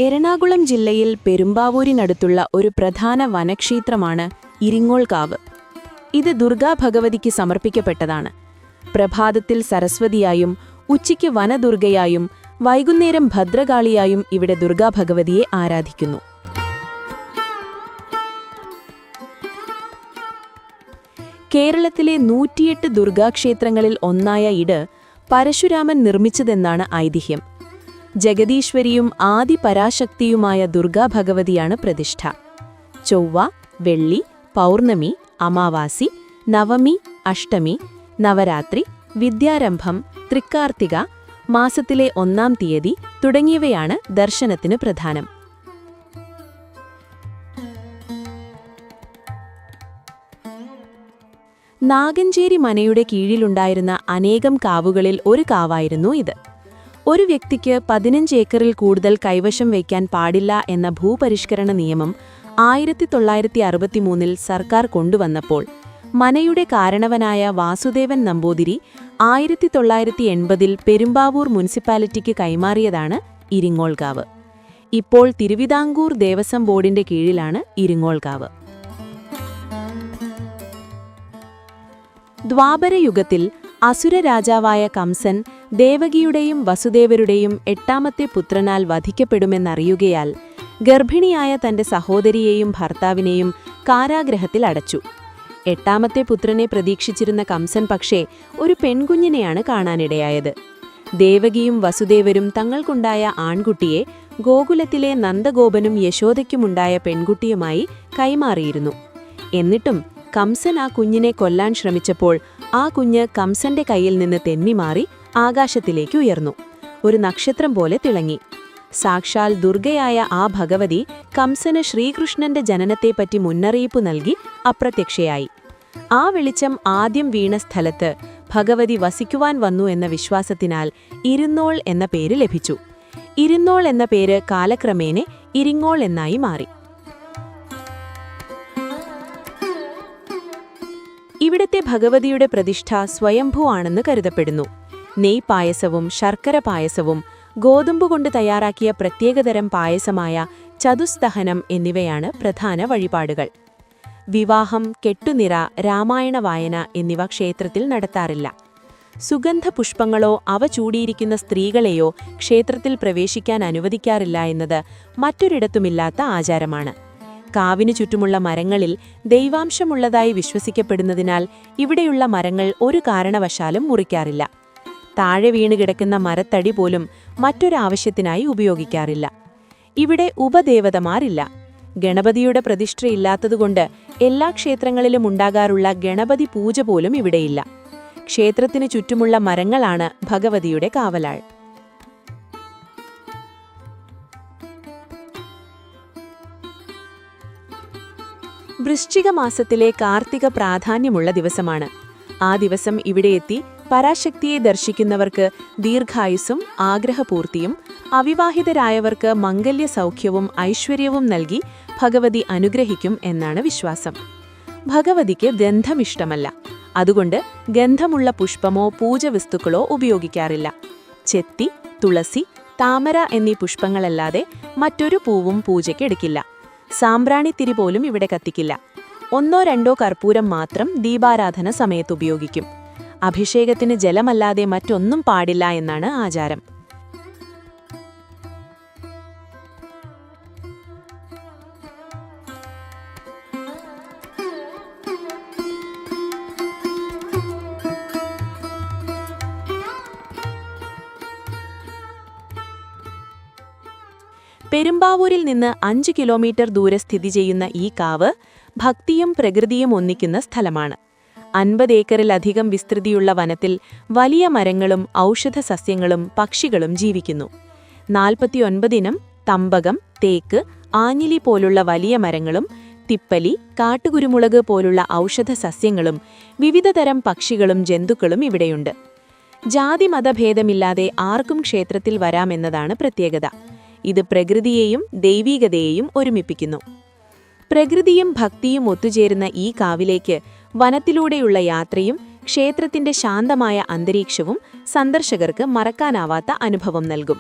എറണാകുളം ജില്ലയിൽ പെരുമ്പാവൂരിനടുത്തുള്ള ഒരു പ്രധാന വനക്ഷേത്രമാണ് ഇരിങ്ങോൾ കാവ്. ഇത് ദുർഗാഭഗവതിക്ക് സമർപ്പിക്കപ്പെട്ടതാണ്. പ്രഭാതത്തിൽ സരസ്വതിയായും ഉച്ചയ്ക്ക് വനദുർഗയായും വൈകുന്നേരം ഭദ്രകാളിയായും ഇവിടെ ദുർഗാഭഗവതിയെ ആരാധിക്കുന്നു. കേരളത്തിലെ 108 ദുർഗാക്ഷേത്രങ്ങളിൽ ഒന്നായ ഇത് പരശുരാമൻ നിർമ്മിച്ചതെന്നാണ് ഐതിഹ്യം. ജഗദീശ്വരിയും ആദിപരാശക്തിയുമായ ദുർഗാഭഗവതിയാണ് പ്രതിഷ്ഠ. ചൊവ്വ, വെള്ളി, പൗർണമി, അമാവാസി, നവമി, അഷ്ടമി, നവരാത്രി, വിദ്യാരംഭം, തൃക്കാർത്തിക, മാസത്തിലെ 1-ാം തീയതി തുടങ്ങിയവയാണ് ദർശനത്തിന് പ്രധാനം. നാഗഞ്ചേരി മനയുടെ കീഴിലുണ്ടായിരുന്ന അനേകം കാവുകളിൽ ഒരു കാവായിരുന്നു ഇത്. ഒരു വ്യക്തിക്ക് 15 ഏക്കറിൽ കൂടുതൽ കൈവശം വയ്ക്കാൻ പാടില്ല എന്ന ഭൂപരിഷ്കരണ നിയമം 1963-ൽ സർക്കാർ കൊണ്ടുവന്നപ്പോൾ മനയുടെ കാരണവനായ വാസുദേവൻ നമ്പൂതിരി 1980-ൽ പെരുമ്പാവൂർ മുനിസിപ്പാലിറ്റിക്ക് കൈമാറിയതാണ് ഇരിങ്ങോൾ കാവ്. ഇപ്പോൾ തിരുവിതാംകൂർ ദേവസ്വം ബോർഡിന്റെ കീഴിലാണ് ഇരിങ്ങോൾ കാവ്. ദ്വാപരയുഗത്തിൽ അസുരരാജാവായ കംസൻ ദേവകിയുടെയും വസുദേവരുടെയും 8ാമത്തെ പുത്രനാൽ വധിക്കപ്പെടുമെന്നറിയുകയാൽ ഗർഭിണിയായ തന്റെ സഹോദരിയെയും ഭർത്താവിനെയും കാരാഗ്രഹത്തിൽ അടച്ചു. 8ാമത്തെ പുത്രനെ പ്രതീക്ഷിച്ചിരുന്ന കംസൻ പക്ഷേ ഒരു പെൺകുഞ്ഞിനെയാണ് കാണാനിടയായത്. ദേവകിയും വസുദേവരും തങ്ങൾക്കുണ്ടായ ആൺകുട്ടിയെ ഗോകുലത്തിലെ നന്ദഗോപനും യശോദയ്ക്കുമുണ്ടായ പെൺകുട്ടിയുമായി കൈമാറിയിരുന്നു. എന്നിട്ടും കംസൻ ആ കുഞ്ഞിനെ കൊല്ലാൻ ശ്രമിച്ചപ്പോൾ ആ കുഞ്ഞ് കംസന്റെ കയ്യിൽ നിന്ന് തെന്നിമാറി ആകാശത്തിലേക്ക് ഉയർന്നു. ഒരു നക്ഷത്രം പോലെ തിളങ്ങി. സാക്ഷാൽ ദുർഗയായ ആ ഭഗവതി കംസന് ശ്രീകൃഷ്ണന്റെ ജനനത്തെപ്പറ്റി മുന്നറിയിപ്പ് നൽകി അപ്രത്യക്ഷയായി. ആ വെളിച്ചം ആദ്യം വീണ സ്ഥലത്ത് ഭഗവതി വസിക്കുവാൻ വന്നു എന്ന വിശ്വാസത്തിനാൽ ഇരുന്നോൾ എന്ന പേര് ലഭിച്ചു. ഇരുന്നോൾ എന്ന പേര് കാലക്രമേണ ഇരിങ്ങോൾ എന്നായി മാറി. ഇവിടത്തെ ഭഗവതിയുടെ പ്രതിഷ്ഠ സ്വയംഭൂ ആണെന്ന് കരുതപ്പെടുന്നു. നെയ് പായസവും ശർക്കര പായസവും ഗോതമ്പുകൊണ്ട് തയ്യാറാക്കിയ പ്രത്യേകതരം പായസമായ ചതുസ്തഹനം എന്നിവയാണ് പ്രധാന വഴിപാടുകൾ. വിവാഹം, കെട്ടുനിറ, രാമായണ വായന എന്നിവ ക്ഷേത്രത്തിൽ നടത്താറില്ല. സുഗന്ധപുഷ്പങ്ങളോ അവ ചൂടിയിരിക്കുന്ന സ്ത്രീകളെയോ ക്ഷേത്രത്തിൽ പ്രവേശിക്കാൻ അനുവദിക്കാറില്ല എന്നത് മറ്റൊരിടത്തുമില്ലാത്ത ആചാരമാണ്. കാവിനു ചുറ്റുമുള്ള മരങ്ങളിൽ ദൈവാംശമുള്ളതായി വിശ്വസിക്കപ്പെടുന്നതിനാൽ ഇവിടെയുള്ള മരങ്ങൾ ഒരു കാരണവശാലും മുറിക്കാറില്ല. താഴെ വീണുകിടക്കുന്ന മരത്തടി പോലും മറ്റൊരാവശ്യത്തിനായി ഉപയോഗിക്കാറില്ല. ഇവിടെ ഉപദേവതമാരില്ല. ഗണപതിയുടെ പ്രതിഷ്ഠയില്ലാത്തതുകൊണ്ട് എല്ലാ ക്ഷേത്രങ്ങളിലും ഉണ്ടാകാറുള്ള ഗണപതി പൂജ പോലും ഇവിടെയില്ല. ക്ഷേത്രത്തിനു ചുറ്റുമുള്ള മരങ്ങളാണ് ഭഗവതിയുടെ കാവലാൾ. വൃശ്ചിക മാസത്തിലെ കാർത്തിക പ്രാധാന്യമുള്ള ദിവസമാണ്. ആ ദിവസം ഇവിടെയെത്തി പരാശക്തിയെ ദർശിക്കുന്നവർക്ക് ദീർഘായുസ്സും ആഗ്രഹപൂർത്തിയും, അവിവാഹിതരായവർക്ക് മംഗല്യ സൗഖ്യവും ഐശ്വര്യവും നൽകി ഭഗവതി അനുഗ്രഹിക്കും എന്നാണ് വിശ്വാസം. ഭഗവതിക്ക് ഗന്ധമിഷ്ടമല്ല. അതുകൊണ്ട് ഗന്ധമുള്ള പുഷ്പമോ പൂജവസ്തുക്കളോ ഉപയോഗിക്കാറില്ല. ചെത്തി, തുളസി, താമര എന്നീ പുഷ്പങ്ങളല്ലാതെ മറ്റൊരു പൂവും പൂജയ്ക്കെടുക്കില്ല. സാമ്പ്രാണിത്തിരി പോലും ഇവിടെ കത്തിക്കില്ല. 1-2 കർപ്പൂരം മാത്രം ദീപാരാധന സമയത്ത് ഉപയോഗിക്കും. അഭിഷേകത്തിന് ജലമല്ലാതെ മറ്റൊന്നും പാടില്ല എന്നാണ് ആചാരം. പെരുമ്പാവൂരിൽ നിന്ന് 5 കിലോമീറ്റർ ദൂരെ സ്ഥിതി ചെയ്യുന്ന ഈ കാവ് ഭക്തിയും പ്രകൃതിയും ഒന്നിക്കുന്ന സ്ഥലമാണ്. 50 ഏക്കറിലധികം വിസ്തൃതിയുള്ള വനത്തിൽ വലിയ മരങ്ങളും ഔഷധസസ്യങ്ങളും പക്ഷികളും ജീവിക്കുന്നു. 49 ഇനം തമ്പകം, തേക്ക്, ആഞ്ഞിലി പോലുള്ള വലിയ മരങ്ങളും തിപ്പലി, കാട്ടുകുരുമുളക് പോലുള്ള ഔഷധസസ്യങ്ങളും വിവിധതരം പക്ഷികളും ജന്തുക്കളും ഇവിടെയുണ്ട്. ജാതി-മതഭേദമില്ലാതെ ആർക്കും ക്ഷേത്രത്തിൽ വരാമെന്നതാണ് പ്രത്യേകത. ഇത് പ്രകൃതിയെയും ദൈവീകതയെയും ഒരുമിപ്പിക്കുന്നു. പ്രകൃതിയും ഭക്തിയും ഒത്തുചേരുന്ന ഈ കാവിലേക്ക് വനത്തിലൂടെയുള്ള യാത്രയും ക്ഷേത്രത്തിന്റെ ശാന്തമായ അന്തരീക്ഷവും സന്ദർശകർക്ക് മറക്കാനാവാത്ത അനുഭവം നൽകും.